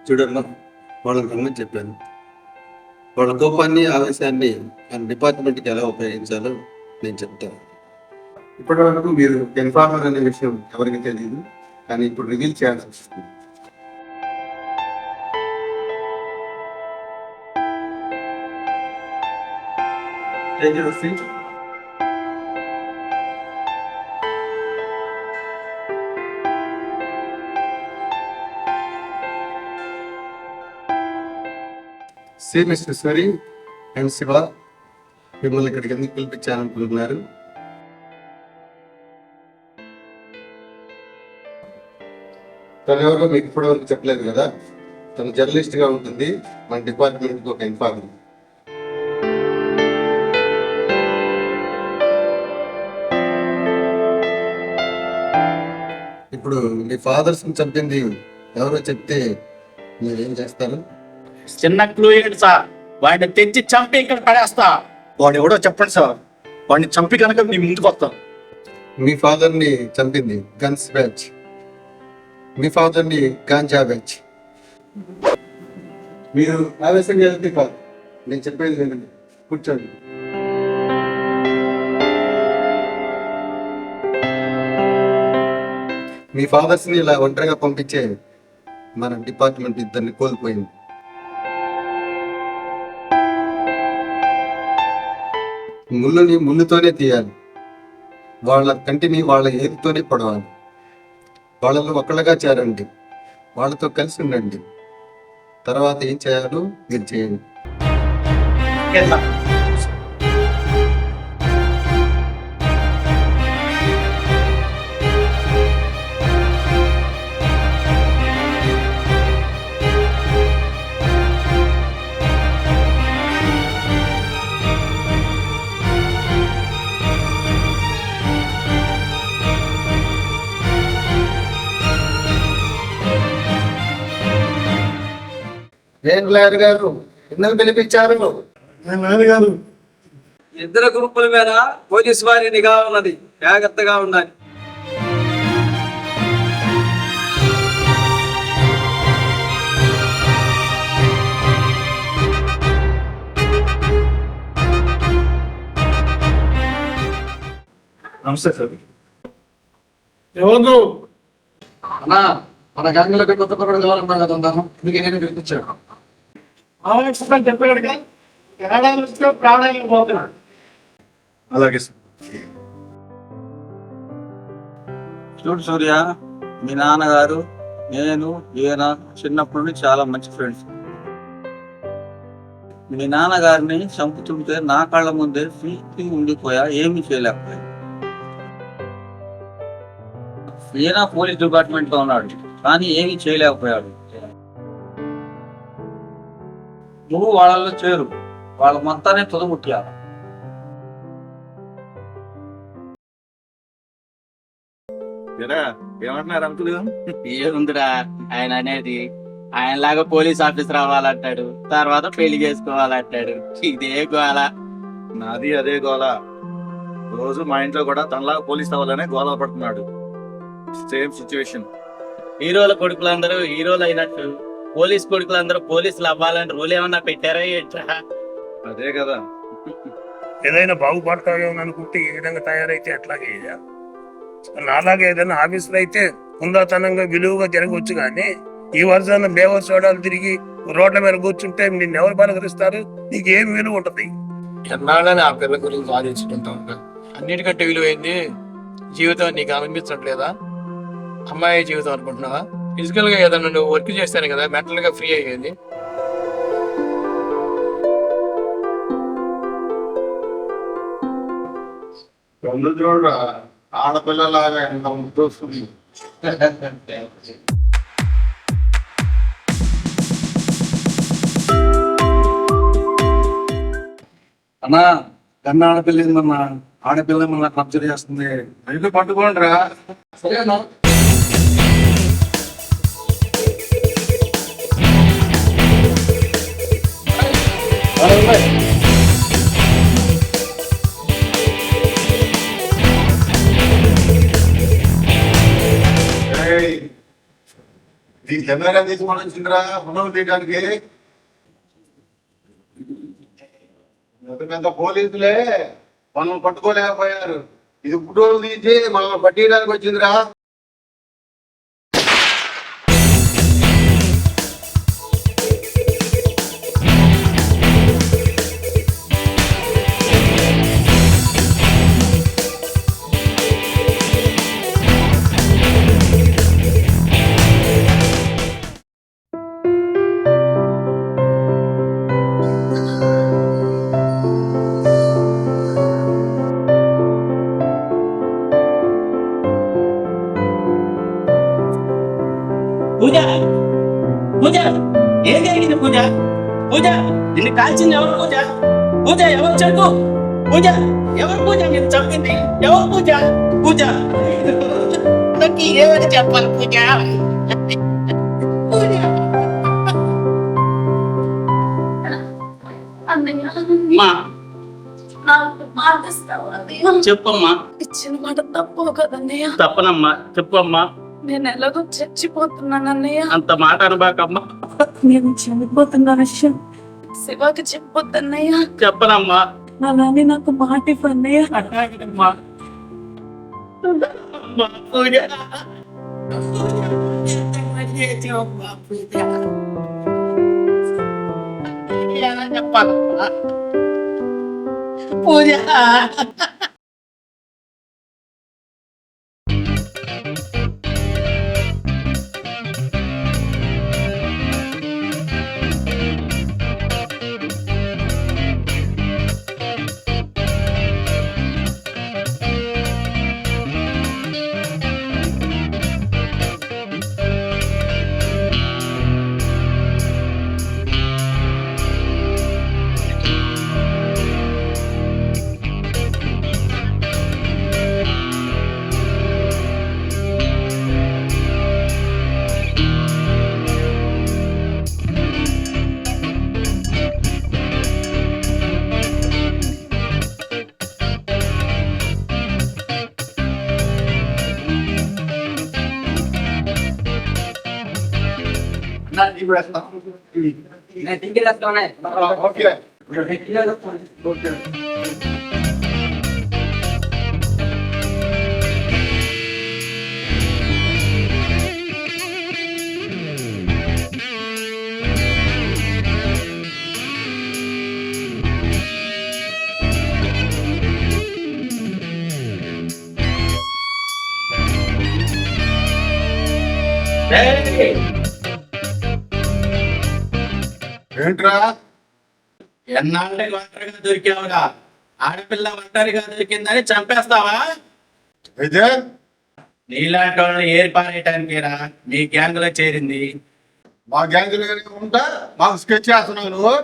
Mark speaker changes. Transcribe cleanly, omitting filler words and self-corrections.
Speaker 1: చూడమ్మా, వాళ్ళని రమ్మని చెప్పాను. వాళ్ళ కోపాన్ని ఆవేశాన్ని మన డిపార్ట్మెంట్కి ఎలా ఉపయోగించాలో నేను చెప్తాను. ఇప్పటి వరకు మీరు ఇన్ఫార్మర్ అనే విషయం ఎవరికి తెలియదు, కానీ ఇప్పుడు రివీల్ చేయాల్సి వస్తుంది. సి మిస్టర్ సరి అండ్ శివ, మిమ్మల్ని ఇక్కడికి ఎందుకు పిలిపించాలనుకుంటున్నారు? తను ఎవరో మీకు ఇప్పటివరకు చెప్పలేదు కదా. తను జర్నలిస్ట్ గా ఉంటుంది, మన డిపార్ట్మెంట్కి ఒక ఇన్ఫార్మర్. ఇప్పుడు మీ ఫాదర్స్ చంపింది ఎవరో చెప్తే మీరేం చేస్తారు?
Speaker 2: చిన్న క్లూ ఏంటి సార్? వాడిని తెచ్చి చంపి ఇక్కడ పడేస్తా.
Speaker 3: వాడు ఎవడో చెప్పండి సార్, వాడిని చంపి కనుక మీ ముందుకు వస్తాం.
Speaker 1: మీ ఫాదర్ ని చంపింది గన్స్ బ్యాచ్, మీ ఫాదర్ ని గాంజా బ్యాచ్. మీరు ఆవేశంగా వెళ్తే కాదు, నేను చెప్పేది వినండి. కూర్చోండి. మీ ఫాదర్స్ ని ఇలా ఒంటరిగా పంపించే మన డిపార్ట్మెంట్ ఇద్దరిని కోల్పోయింది. ముళ్ళుని ముళ్ళుతోనే తీయాలి, వాళ్ళ కంటిని వాళ్ళ ఏరుతోనే పొడవాలి. వాళ్ళలో ఒకళ్ళగా చేరండి, వాళ్ళతో కలిసి ఉండండి. తర్వాత ఏం చేయాలో మీరు చేయండి. ఏం లాయర్ గారు, ఎందుకు పిలిపించారు?
Speaker 3: నాన్నగారు,
Speaker 4: ఇద్దరు గ్రూపుల మీద పోలీసు వారి నిఘా ఉన్నది, జాగ్రత్తగా ఉండాలి.
Speaker 3: నమస్తే సార్.
Speaker 4: ఎవరు అన్నా? మన గ్యాంగ్లో కొత్త కొత్త కావాలన్నా కదా ఉన్నాను, మీకు నేను పిలిపించాను.
Speaker 2: చెప్పాడుగా ప్రాణాలు పోతున్నాడు.
Speaker 3: అలాగే సార్.
Speaker 4: చూడు సూర్య, మీ నాన్నగారు నేను ఈయన చిన్నప్పటి నుంచి చాలా మంచి ఫ్రెండ్స్. మీ నాన్నగారిని చంపుతుంటే నా కళ్ళ ముందే చూసి ఉండిపోయా, ఏమీ చేయలేకపోయా. ఈయన పోలీస్ డిపార్ట్మెంట్ లో ఉన్నాడు, కానీ ఏమీ చేయలేకపోయాడు. నువ్వు వాళ్ళలో చేరు, వాళ్ళ మొత్తాన్ని తుదముట్టాలి.
Speaker 3: ఏమంటున్నారు అంకులు?
Speaker 2: ఏముందిరా ఆయన అనేది, ఆయనలాగా పోలీస్ ఆఫీసర్ అవ్వాలంటాడు, తర్వాత పెళ్లి చేసుకోవాలంటాడు. ఇదే గోల.
Speaker 3: నాది అదే గోల. రోజు మా ఇంట్లో కూడా తనలాగా పోలీస్ అవ్వాలనే గోల పడుతున్నాడు. Same situation.
Speaker 2: హీరోల కొడుకులందరూ హీరోలు అయినట్టు పోలీస్ కొడుకులందరూ పోలీసులు అవ్వాలని రూల్ ఏమన్నా పెట్టారా ఏంట్రా?
Speaker 3: అదే కదా.
Speaker 5: ఏదైనా బాగుపడతావేమో అనుకుంటే ఈ విధంగా తయారైతే ఎట్లాగే నాలాగా ఏదైనా ఆఫీసులు అయితే హుందాతనంగా విలువగా జరగవచ్చు, కానీ ఈ వర్షాన్ని బేవర్ సోడాలు తిరిగి రోడ్ల మీద కూర్చుంటే నిన్ను ఎవరు పలకరిస్తారు? నీకు ఏం విలువ ఉంటది?
Speaker 6: ఎన్నాళ్ళని ఆ పిల్ల గురించి ఆలోచించుకుంటా ఉంటా. అన్నిటికంటే విలువైంది జీవితం. నీకు అనిపించట్లేదా? అమ్మాయి జీవితం అనుకుంటున్నావా? ఫిజికల్ గా ఏదన్నా నువ్వు వర్క్ చేస్తాను కదా మెంటల్ గా ఫ్రీ అయ్యేది.
Speaker 1: చూడరా, ఆడపిల్లలాగా ఎంత ముద్దొస్తుంది.
Speaker 4: అన్నా, కన్నా ఆడపిల్ల ఏందన్నా? ఆడపిల్ల మన కబ్జర్ చేస్తుంది. రైలు పట్టుకోండి రా. సరేనా? కెమెరా తీసుకొని వచ్చిందిరా ఫోటోలు తీయడానికి. పెద్ద పోలీసులే మనం పట్టుకోలేకపోయారు. ఇది ఫోటోలు తీసి మనం పట్టియడానికి వచ్చిందిరా.
Speaker 2: పూజ పూజ ఏం జరిగింది పూజ? పూజ నిన్ను కాల్చింది ఎవరు పూజ? పూజ ఎవరు చెప్పు? పూజ ఎవరు పూజ నిన్ను చంపింది? ఎవరు పూజ? పూజ నాకు ఏమని చెప్పాలి పూజ? పూజ అమ్మా
Speaker 7: నాకు మాటిస్తావా అన్నయ్య?
Speaker 2: చెప్పమ్మా.
Speaker 7: ఇచ్చిన మాట తప్పు కదన్నయ్య.
Speaker 2: తప్పనమ్మా, చెప్పమ్మా.
Speaker 7: నేను ఎలాగో చచ్చిపోతున్నాను అన్నయ్య.
Speaker 2: అంత మాట అనబాకమ్మా.
Speaker 7: నేను చనిపోతున్న విషయం శివకి చెప్పొద్దన్నయ్య.
Speaker 2: చెప్పనమ్మా.
Speaker 7: అలానే నాకు మాట ఇవ్వన్నయ్య.
Speaker 2: అమ్మా పూజ ఎలా చెప్పాలమ్మా? పూజ
Speaker 4: ఓకే. ఏంట్రా
Speaker 2: ఎన్నాళ్ళకి ఒంటరిగా దొరికావుగా? ఆడపిల్ల ఒంటరిగా దొరికిందని చంపేస్తావా?
Speaker 4: అయితే
Speaker 2: నీలాంటి వాళ్ళని ఏర్పారేయటానికి రా మీ గ్యాంగ్ లో చేరింది.
Speaker 4: మా గ్యాంగ్ ఉంటా మాకు స్కెచ్ చేస్తున్నావు నువ్వు.